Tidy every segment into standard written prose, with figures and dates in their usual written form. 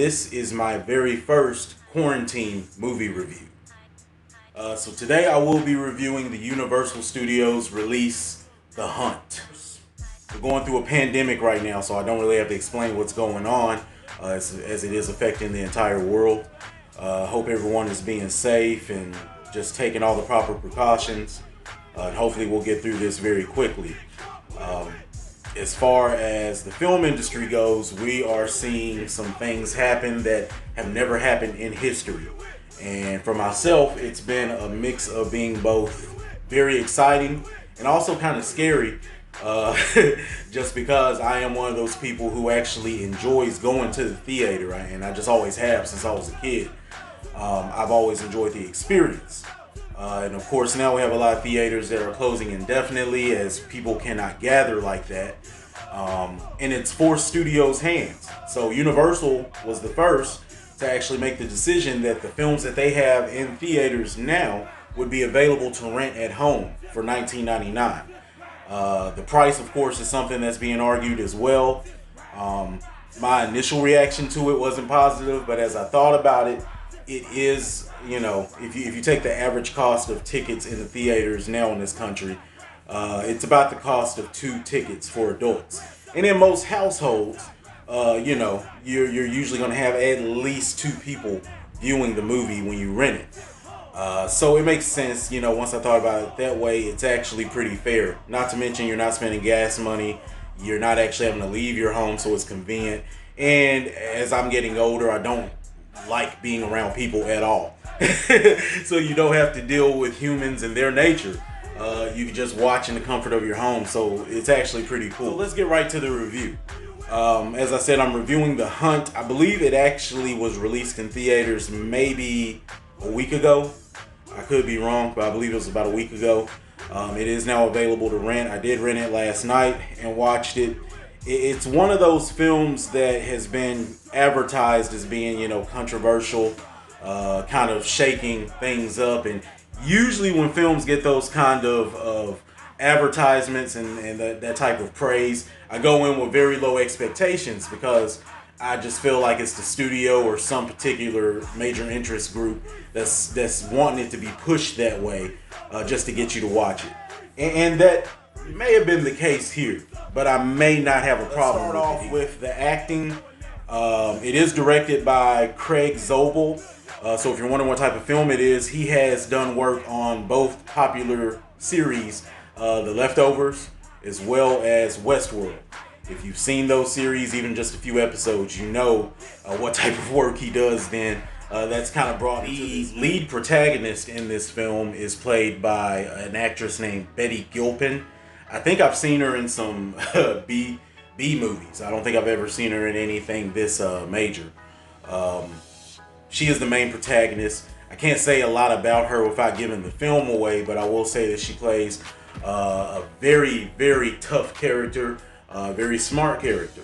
this is my very first quarantine movie review. So today I will be reviewing the Universal Studios release, The Hunt. We're going through a pandemic right now, so I don't really have to explain what's going on as it is affecting the entire world. Hope everyone is being safe and just taking all the proper precautions. And hopefully we'll get through this very quickly. As far as the film industry goes, we are seeing some things happen that have never happened in history. And for myself, it's been a mix of being both very exciting and also kind of scary, just because I am one of those people who actually enjoys going to the theater, right? And I just always have since I was a kid. I've always enjoyed the experience. And of course, now we have a lot of theaters that are closing indefinitely as people cannot gather like that. And it's forced studios' hands. So Universal was the first to actually make the decision that the films that they have in theaters now would be available to rent at home for $19.99. The price, of course, is something that's being argued as well. My initial reaction to it wasn't positive, but as I thought about it, it is, if you take the average cost of tickets in the theaters now in this country, it's about the cost of 2 tickets for adults. And in most households, you're usually going to have at least 2 people viewing the movie when you rent it. So it makes sense, once I thought about it that way, it's actually pretty fair. Not to mention you're not spending gas money, you're not actually having to leave your home, so it's convenient. And as I'm getting older, I don't like being around people at all. So you don't have to deal with humans and their nature. You can just watch in the comfort of your home, so it's actually pretty cool. So let's get right to the review. As I said, I'm reviewing The Hunt. I believe it actually was released in theaters maybe a week ago. I could be wrong, but I believe it was about a week ago. It is now available to rent. I did rent it last night and watched it. It's one of those films that has been advertised as being, controversial, kind of shaking things up. And usually when films get those kind of advertisements and that type of praise, I go in with very low expectations because I just feel like it's the studio or some particular major interest group that's wanting it to be pushed that way, just to get you to watch it. And that may have been the case here, but I may not have a problem. Let's start off with the acting. It is directed by Critic Ced. So if you're wondering what type of film it is, he has done work on both popular series, The Leftovers, as well as Westworld. If you've seen those series, even just a few episodes, you know what type of work he does then. That's kind of brought. The lead protagonist in this film is played by an actress named Betty Gilpin. I think I've seen her in some B movies. I don't think I've ever seen her in anything this major. She is the main protagonist. I can't say a lot about her without giving the film away, but I will say that she plays a very, very tough character, a very smart character.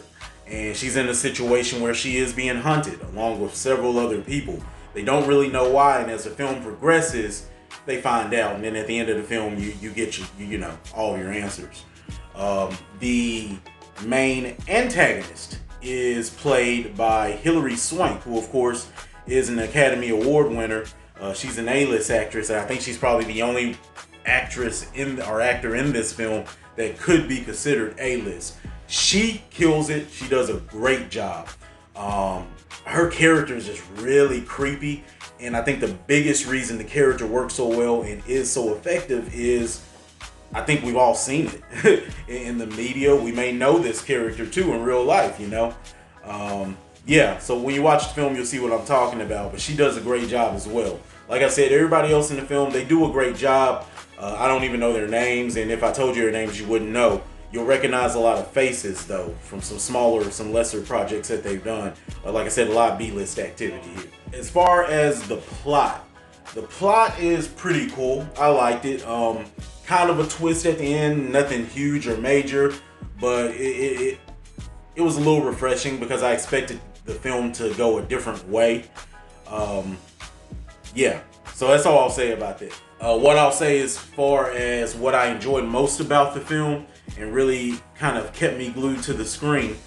And she's in a situation where she is being hunted along with several other people. They don't really know why, and as the film progresses, they find out, and then at the end of the film, you get all of your answers. The main antagonist is played by Hilary Swank, who of course is an Academy Award winner. She's an A-list actress, and I think she's probably the only actress or actor in this film that could be considered A-list. She kills it. She does a great job. Her character is just really creepy. And I think the biggest reason the character works so well and is so effective is I think we've all seen it in the media. We may know this character too in real life, so when you watch the film, you'll see what I'm talking about. But she does a great job as well. Like I said, everybody else in the film, they do a great job. I don't even know their names. And if I told you their names, you wouldn't know. You'll recognize a lot of faces, though, from some lesser projects that they've done. Like I said, a lot of B-list activity here. As far as the plot is pretty cool. I liked it. Kind of a twist at the end, nothing huge or major, but it was a little refreshing because I expected the film to go a different way. So that's all I'll say about that. What I'll say as far as what I enjoyed most about the film and really kind of kept me glued to the screen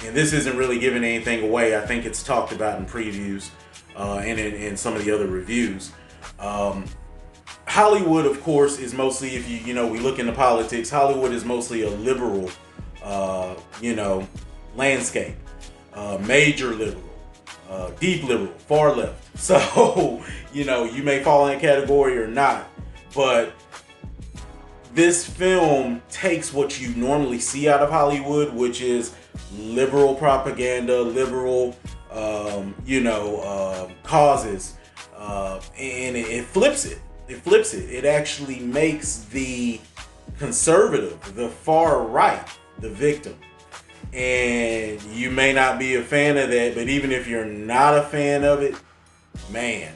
And this isn't really giving anything away. I think it's talked about in previews and in some of the other reviews. Hollywood, of course, is mostly, if we look into politics, Hollywood is mostly a liberal, landscape. Major liberal, deep liberal, far left. So, you may fall in a category or not, but this film takes what you normally see out of Hollywood, which is liberal propaganda, liberal, causes, and it flips it. It flips it. It actually makes the conservative, the far right, the victim. And you may not be a fan of that, but even if you're not a fan of it, man,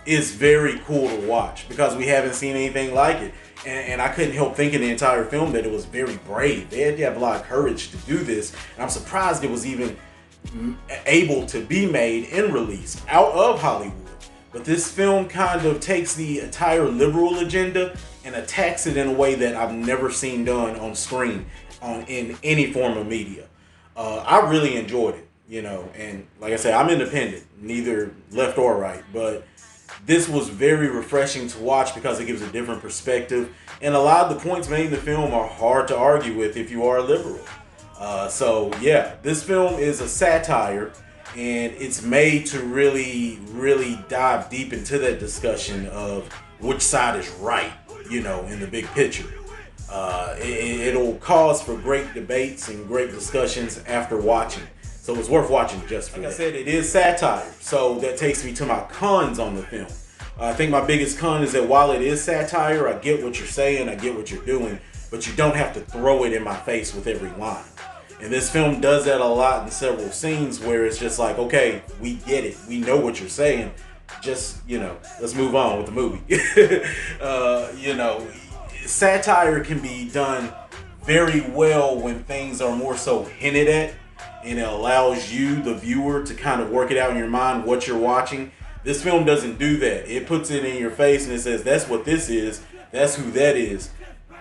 it's very cool to watch because we haven't seen anything like it. And I couldn't help thinking the entire film that it was very brave. They had to have a lot of courage to do this. And I'm surprised it was even able to be made and released out of Hollywood. But this film kind of takes the entire liberal agenda and attacks it in a way that I've never seen done on screen in any form of media. I really enjoyed it, and like I said, I'm independent, neither left or right, but this was very refreshing to watch because it gives a different perspective, and a lot of the points made in the film are hard to argue with if you are a liberal. So yeah, this film is a satire, and it's made to really, really dive deep into that discussion of which side is right, in the big picture. It'll cause for great debates and great discussions after watching. So it's worth watching just for that. Like I said, it is satire. So that takes me to my cons on the film. I think my biggest con is that while it is satire, I get what you're saying, I get what you're doing, but you don't have to throw it in my face with every line. And this film does that a lot in several scenes where it's just like, okay, we get it. We know what you're saying. Just, let's move on with the movie. Satire can be done very well when things are more so hinted at, and it allows you, the viewer, to kind of work it out in your mind what you're watching. This film doesn't do that. It puts it in your face and it says, that's what this is, that's who that is.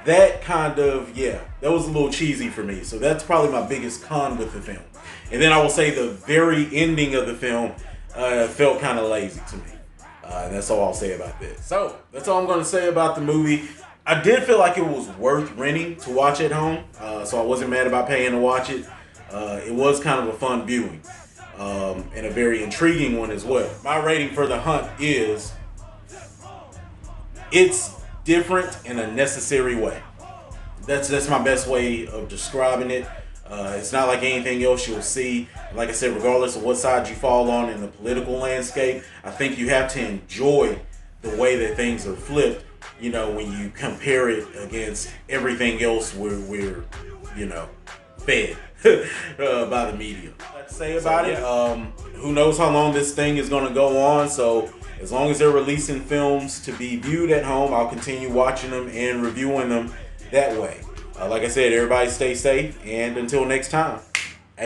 That kind of, that was a little cheesy for me. So that's probably my biggest con with the film. And then I will say the very ending of the film felt kind of lazy to me. And that's all I'll say about that. So that's all I'm going to say about the movie. I did feel like it was worth renting to watch at home, so I wasn't mad about paying to watch it. It was kind of a fun viewing, and a very intriguing one as well. My rating for The Hunt is, it's different in a necessary way. That's my best way of describing it. It's not like anything else you'll see. Like I said, regardless of what side you fall on in the political landscape, I think you have to enjoy the way that things are flipped. When you compare it against everything else we're fed by the media. What to say about it? Who knows how long this thing is going to go on? So as long as they're releasing films to be viewed at home, I'll continue watching them and reviewing them that way. Like I said, everybody stay safe, and until next time.